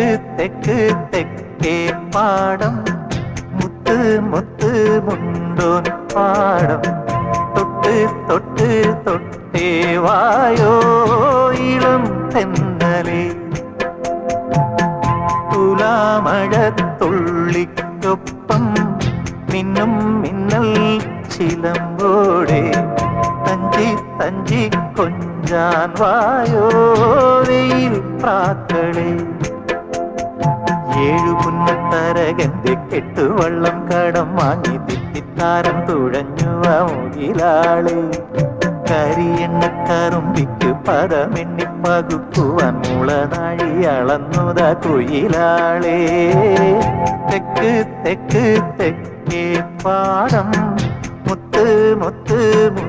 തെക്ക് തെക്ക് തെക്കേ പാടം മുത്ത് മുത്ത് മുണ്ടോൻ പാടം തൊട്ട് തൊട്ട് തൊട്ടേ വായോ ഇളം തെന്നലേ തുലാമഴത്തുള്ളിക്കൊപ്പം മിന്നും മിന്നൽ ചിലമ്പോടെ തഞ്ചി തഞ്ചി കൊഞ്ചാൻ വായോ വെയിൽ പ്രാക്കളെ ഏഴു പുന്നത്തരകന്റെ കെട്ടുവള്ളം കടം വാങ്ങി തിത്തിത്താരം തുഴഞ്ഞുവ മുകിലാളെ കരിയെണ്ണക്കറുമ്പിക്ക് പദമെണ്ണി പകുക്കുവാൻ മുളനാഴി അളന്നുത കുയിലാളെ തെക്ക് തെക്ക് തെക്കേ പാടം മുത്ത് മുത്ത്